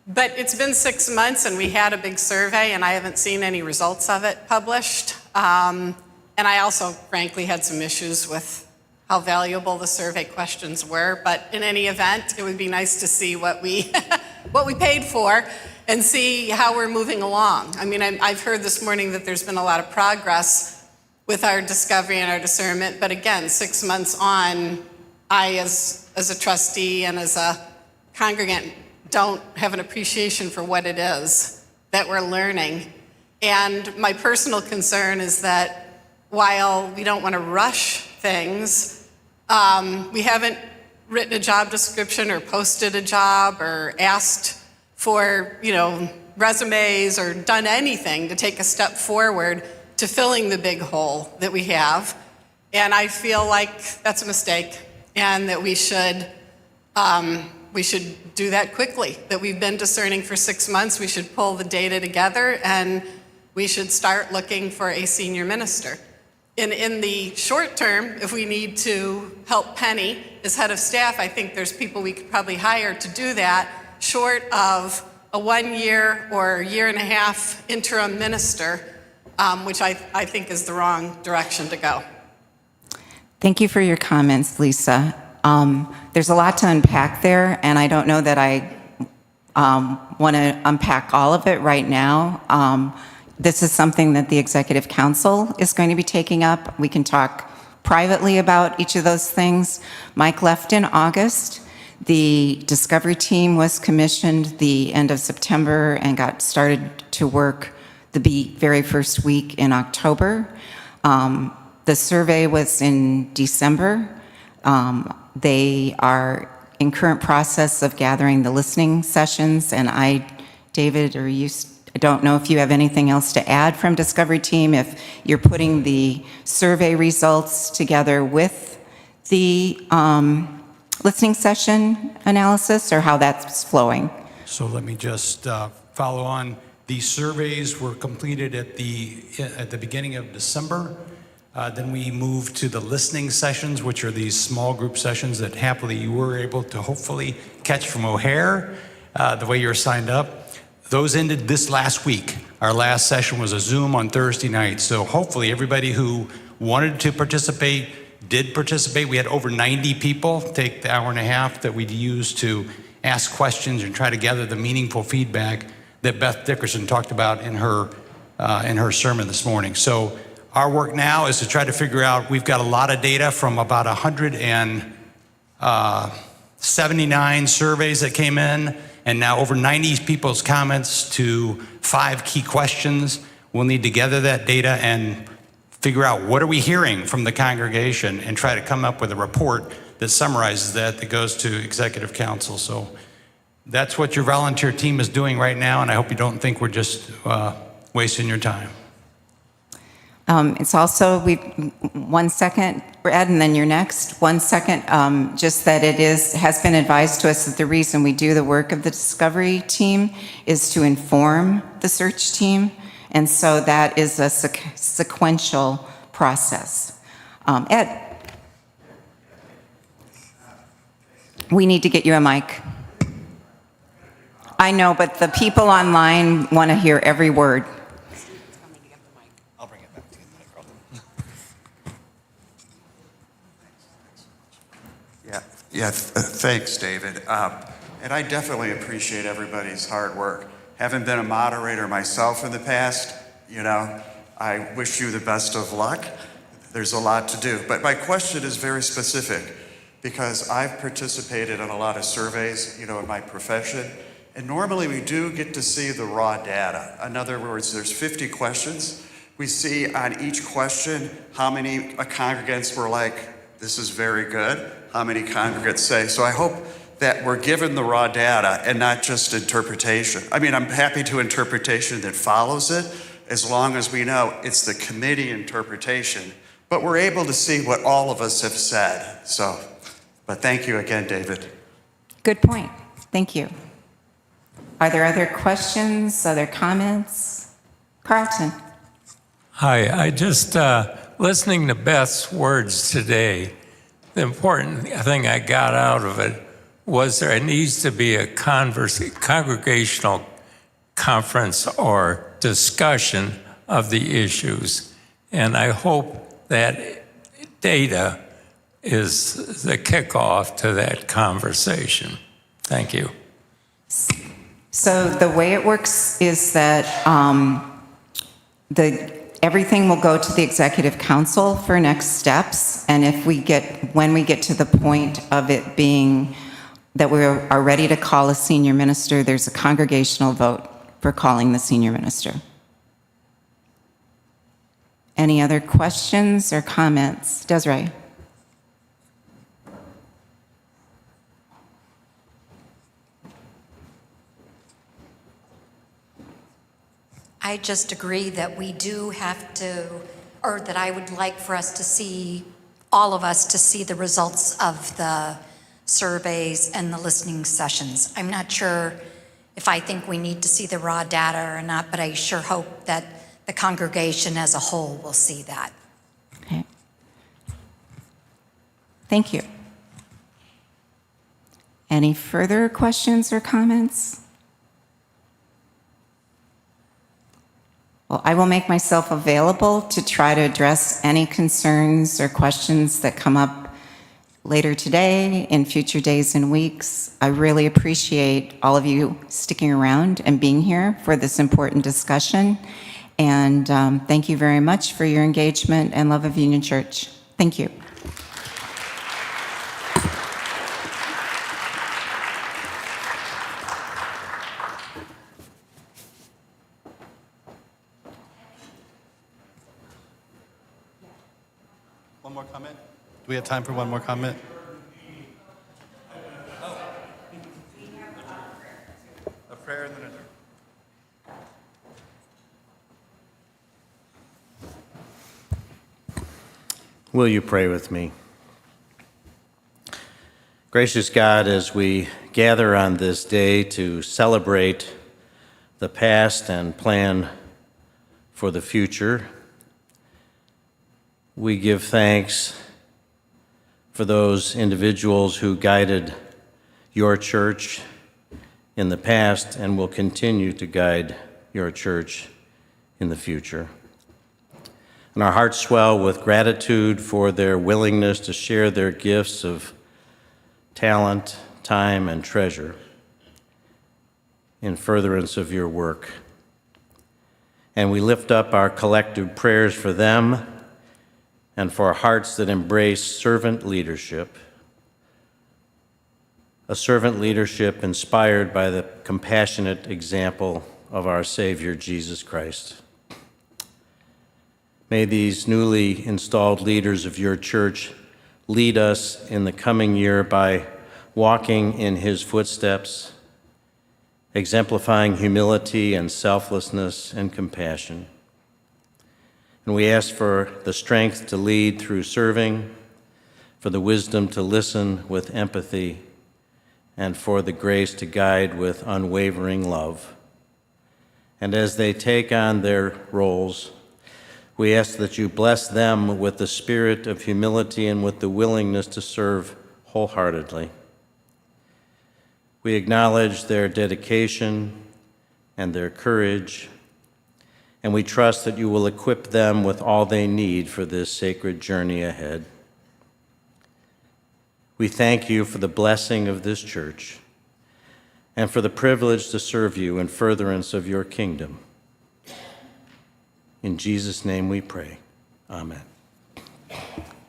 But it's been 6 months and we had a big survey and I haven't seen any results of it published. And I also, frankly, had some issues with how valuable the survey questions were. But in any event, it would be nice to see what we paid for and see how we're moving along. I mean, I've heard this morning that there's been a lot of progress with our discovery and our discernment. But again, 6 months on, I, as a trustee and as a congregant, don't have an appreciation for what it is that we're learning. And my personal concern is that while we don't want to rush things, We haven't written a job description or posted a job or asked for, resumes or done anything to take a step forward to filling the big hole that we have. And I feel like that's a mistake and that we should do that quickly, that we've been discerning for 6 months. We should pull the data together and we should start looking for a senior minister. In the short term, if we need to help Penny as head of staff, I think there's people we could probably hire to do that, short of a 1 year or a year and a half interim minister, which I think is the wrong direction to go. Thank you for your comments, Lisa. There's a lot to unpack there, and I don't know that I want to unpack all of it right now. This is something that the Executive Council is going to be taking up. We can talk privately about each of those things. Mike left in August. The Discovery team was commissioned the end of September and got started to work the very first week in October. The survey was in December. They are in current process of gathering the listening sessions, and David, I don't know if you have anything else to add from Discovery Team, if you're putting the survey results together with the listening session analysis, or how that's flowing. So let me just follow on. The surveys were completed at the beginning of December. Then we moved to the listening sessions, which are these small group sessions that happily you were able to hopefully catch from O'Hare, the way you're signed up. Those ended this last week. Our last session was a Zoom on Thursday night. So hopefully everybody who wanted to participate did participate. We had over 90 people take the hour and a half that we'd use to ask questions and try to gather the meaningful feedback that Beth Dickerson talked about in her sermon this morning. So our work now is to try to figure out, we've got a lot of data from about 179 surveys that came in, and now over 90 people's comments to 5 key questions. We'll need to gather that data and figure out what are we hearing from the congregation and try to come up with a report that summarizes that goes to Executive Council. So that's what your volunteer team is doing right now, and I hope you don't think we're just wasting your time. It's also, 1 second, Brad, and then you're next. 1 second, just that has been advised to us that the reason we do the work of the Discovery team is to inform the search team, and so that is a sequential process. Ed, we need to get you a mic. I know, but the people online want to hear every word. Thanks, David. And I definitely appreciate everybody's hard work. Having been a moderator myself in the past, I wish you the best of luck. There's a lot to do. But my question is very specific because I've participated in a lot of surveys, in my profession. And normally we do get to see the raw data. In other words, there's 50 questions. We see on each question how many congregants were like, this is very good. How many congregants say. So I hope that we're given the raw data and not just interpretation. I mean, I'm happy to interpretation that follows it as long as we know it's the committee interpretation, but we're able to see what all of us have said. So, but thank you again, David. Good point. Thank you. Are there other questions, other comments? Carlton. Hi, I just, listening to Beth's words today, the important thing I got out of it was there needs to be a congregational conference or discussion of the issues. And I hope that data is the kickoff to that conversation. Thank you. So the way it works is that everything will go to the Executive Council for next steps, and when we get to the point of it being that we are ready to call a senior minister, there's a congregational vote for calling the senior minister. Any other questions or comments? Desiree? I just agree that we do have to, or that I would like for us to see, all of us to see the results of the surveys and the listening sessions. I'm not sure if I think we need to see the raw data or not, but I sure hope that the congregation as a whole will see that. Okay. Thank you. Any further questions or comments? Well, I will make myself available to try to address any concerns or questions that come up later today, in future days and weeks. I really appreciate all of you sticking around and being here for this important discussion. And thank you very much for your engagement and love of Union Church. Thank you. One more comment? Do we have time for one more comment? A prayer and then adjourn. Will you pray with me? Gracious God, as we gather on this day to celebrate the past and plan for the future, we give thanks for those individuals who guided your church in the past and will continue to guide your church in the future. And our hearts swell with gratitude for their willingness to share their gifts of talent, time, and treasure in furtherance of your work. And we lift up our collective prayers for them and for hearts that embrace servant leadership, a servant leadership inspired by the compassionate example of our Savior, Jesus Christ. May these newly installed leaders of your church lead us in the coming year by walking in his footsteps, exemplifying humility and selflessness and compassion. And we ask for the strength to lead through serving, for the wisdom to listen with empathy, and for the grace to guide with unwavering love. And as they take on their roles, we ask that you bless them with the spirit of humility and with the willingness to serve wholeheartedly. We acknowledge their dedication and their courage, and we trust that you will equip them with all they need for this sacred journey ahead. We thank you for the blessing of this church and for the privilege to serve you in furtherance of your kingdom. In Jesus' name we pray. Amen.